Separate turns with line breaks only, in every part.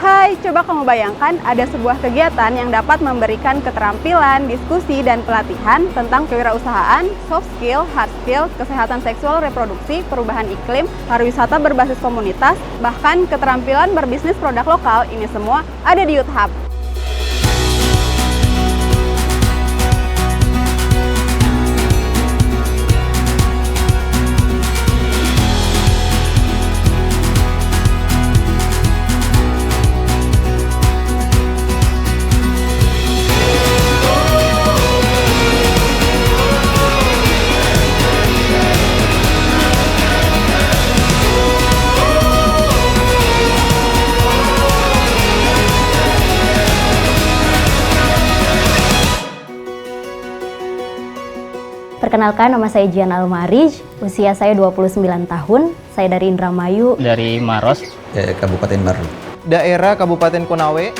Hai, coba kamu bayangkan ada sebuah kegiatan yang dapat memberikan keterampilan, diskusi, dan pelatihan tentang kewirausahaan, soft skill, hard skill, kesehatan seksual reproduksi, perubahan iklim, pariwisata berbasis komunitas, bahkan keterampilan berbisnis produk lokal. Ini semua ada di Youth Hub.
Perkenalkan, nama saya Jian Almarij, usia saya 29 tahun, saya dari Indramayu.
Dari Maros.
Kabupaten Baru.
Daerah Kabupaten Konawe.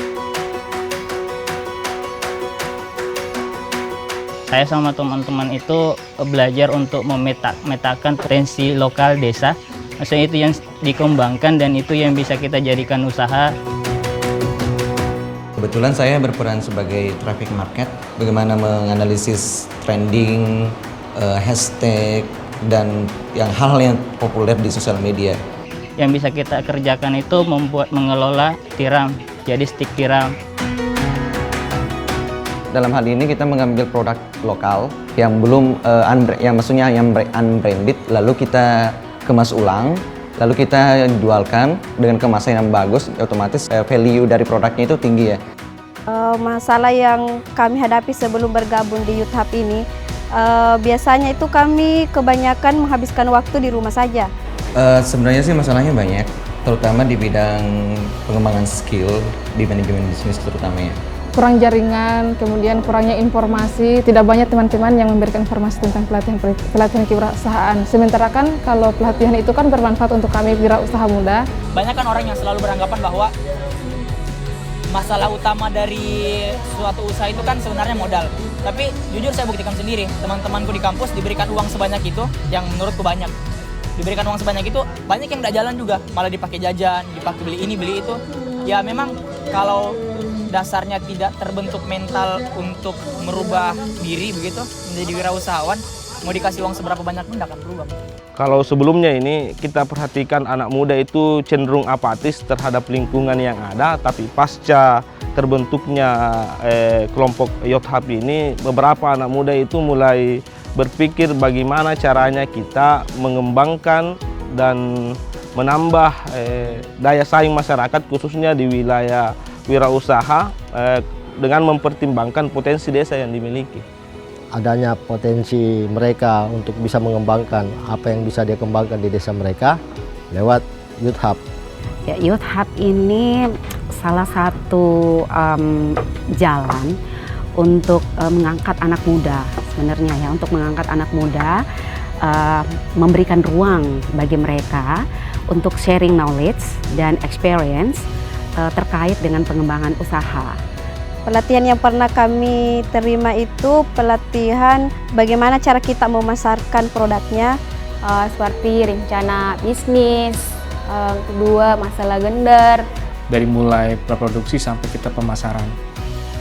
Saya sama teman-teman itu belajar untuk memetakan potensi lokal desa. Maksudnya itu yang dikembangkan dan itu yang bisa kita jadikan usaha.
Kebetulan saya berperan sebagai traffic market, bagaimana menganalisis trending, hashtag, dan hal yang populer di sosial media.
Yang bisa kita kerjakan itu mengelola tiram, jadi stick tiram.
Dalam hal ini kita mengambil produk lokal yang belum yang unbranded, lalu kita kemas ulang, lalu kita jualkan dengan kemasan yang bagus, otomatis value dari produknya itu tinggi ya.
Masalah yang kami hadapi sebelum bergabung di Youth Hub ini, biasanya itu kami kebanyakan menghabiskan waktu di rumah saja.
Sebenarnya sih masalahnya banyak, terutama di bidang pengembangan skill di manajemen bisnis terutamanya.
Kurang jaringan, kemudian kurangnya informasi, tidak banyak teman-teman yang memberikan informasi tentang pelatihan kewirausahaan. Sementara kan kalau pelatihan itu kan bermanfaat untuk kami wirausaha muda.
Banyak kan orang yang selalu beranggapan bahwa masalah utama dari suatu usaha itu kan sebenarnya modal. Tapi jujur saya buktikan sendiri, teman-temanku di kampus diberikan uang sebanyak itu, yang menurutku banyak. Diberikan uang sebanyak itu, banyak yang tidak jalan juga, malah dipakai jajan, dipakai beli ini, beli itu. Ya memang kalau dasarnya tidak terbentuk mental untuk merubah diri begitu, menjadi wirausahawan, mau dikasih uang seberapa banyak pun tidak akan berubah.
Kalau sebelumnya ini kita perhatikan anak muda itu cenderung apatis terhadap lingkungan yang ada, tapi pasca terbentuknya kelompok Youth Hub ini, beberapa anak muda itu mulai berpikir bagaimana caranya kita mengembangkan dan menambah daya saing masyarakat khususnya di wilayah wirausaha dengan mempertimbangkan potensi desa yang dimiliki.
Adanya potensi mereka untuk bisa mengembangkan apa yang bisa dia kembangkan di desa mereka lewat Youth Hub.
Ya, Youth Hub ini salah satu jalan untuk mengangkat anak muda sebenarnya ya, untuk mengangkat anak muda, memberikan ruang bagi mereka untuk sharing knowledge dan experience terkait dengan pengembangan usaha.
Pelatihan yang pernah kami terima itu pelatihan bagaimana cara kita memasarkan produknya,
Seperti rencana bisnis, kedua masalah gender.
Dari mulai praproduksi sampai kita pemasaran.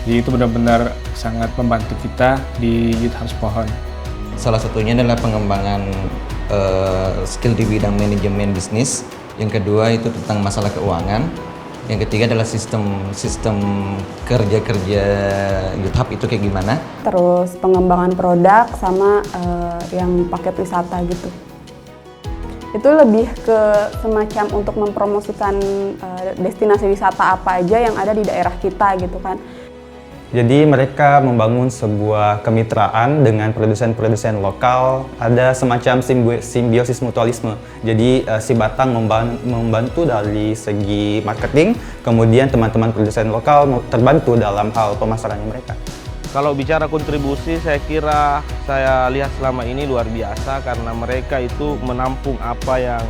Jadi itu benar-benar sangat membantu kita di Youth Hub Pohon.
Salah satunya adalah pengembangan skill di bidang manajemen bisnis. Yang kedua itu tentang masalah keuangan. Yang ketiga adalah sistem kerja Youth Hub itu kayak gimana.
terus pengembangan produk sama yang paket wisata gitu. Itu lebih ke semacam untuk mempromosikan destinasi wisata apa aja yang ada di daerah kita gitu kan.
Jadi mereka membangun sebuah kemitraan dengan produsen-produsen lokal, ada semacam simbiosis mutualisme. Jadi si Batang membantu dari segi marketing, kemudian teman-teman produsen lokal terbantu dalam hal pemasarannya mereka.
Kalau bicara kontribusi, saya kira saya lihat selama ini luar biasa karena mereka itu menampung apa yang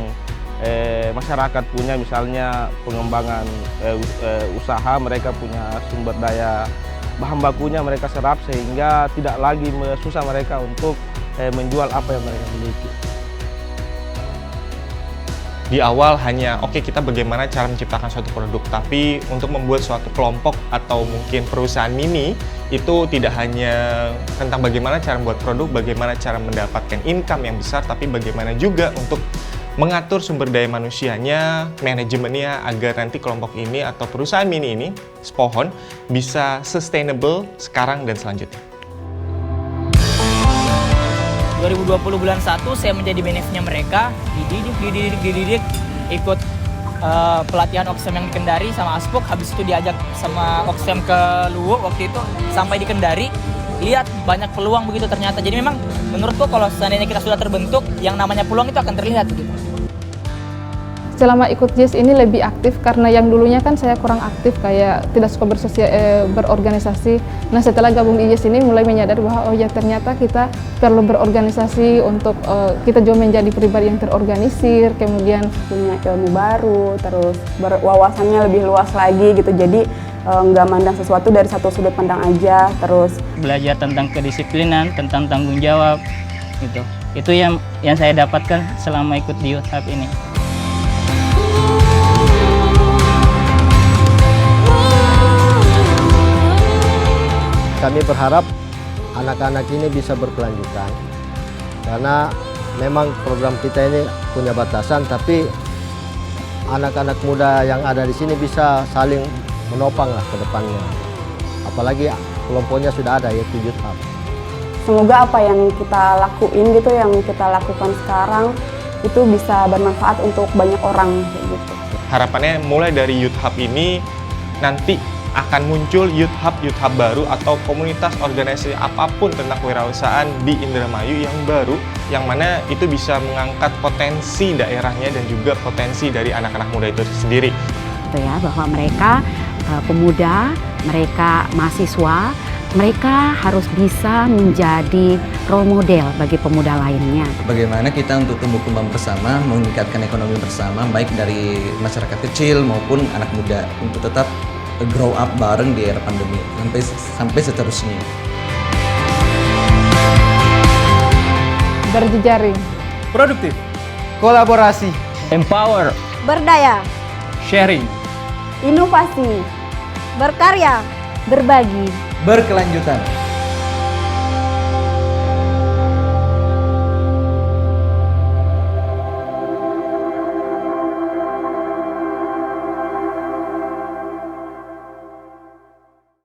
masyarakat punya, misalnya pengembangan usaha, mereka punya sumber daya bahan bakunya mereka serap sehingga tidak lagi susah mereka untuk menjual apa yang mereka miliki.
di awal hanya oke, kita bagaimana cara menciptakan suatu produk, tapi untuk membuat suatu kelompok atau mungkin perusahaan mini itu tidak hanya tentang bagaimana cara membuat produk, bagaimana cara mendapatkan income yang besar, tapi bagaimana juga untuk mengatur sumber daya manusianya, manajemennya, agar nanti kelompok ini atau perusahaan mini ini, Spohon, bisa sustainable sekarang dan selanjutnya.
2020 bulan 1 saya menjadi benefitnya mereka, dididik, ikut pelatihan Oxfam yang di Kendari sama Aspuk, habis itu diajak sama Oxfam ke Luwu waktu itu, sampai di Kendari, lihat banyak peluang begitu ternyata. Jadi memang menurutku kalau seandainya kita sudah terbentuk, yang namanya peluang itu akan terlihat begitu.
Selama ikut JIS ini lebih aktif karena yang dulunya kan saya kurang aktif, kayak tidak suka berorganisasi. Nah setelah gabung di JIS ini mulai menyadari bahwa oh ya ternyata kita perlu berorganisasi untuk kita juga menjadi pribadi yang terorganisir, kemudian
punya ilmu baru, terus wawasannya lebih luas lagi gitu. Jadi nggak mandang sesuatu dari satu sudut pandang aja, terus
belajar tentang kedisiplinan, tentang tanggung jawab gitu. Itu yang saya dapatkan selama ikut di Youth Hub ini.
Kami berharap anak-anak ini bisa berkelanjutan karena memang program kita ini punya batasan, tapi anak-anak muda yang ada di sini bisa saling menopang lah ke depannya. Apalagi kelompoknya sudah ada, yaitu Youth Hub.
Semoga apa yang kita lakuin gitu, yang kita lakukan sekarang itu bisa bermanfaat untuk banyak orang gitu.
Harapannya mulai dari Youth Hub ini nanti akan muncul Youth Hub baru atau komunitas organisasi apapun tentang kewirausahaan di Indramayu yang baru, yang mana itu bisa mengangkat potensi daerahnya dan juga potensi dari anak-anak muda itu sendiri.
Itu ya, bahwa mereka pemuda, mereka mahasiswa, mereka harus bisa menjadi role model bagi pemuda lainnya.
Bagaimana kita untuk tumbuh kembang bersama, meningkatkan ekonomi bersama, baik dari masyarakat kecil maupun anak muda, untuk tetap grow up bareng di era pandemi sampai seterusnya.
Berjejaring,
produktif, kolaborasi,
empower,
berdaya,
sharing,
inovasi, berkarya,
berbagi,
berkelanjutan.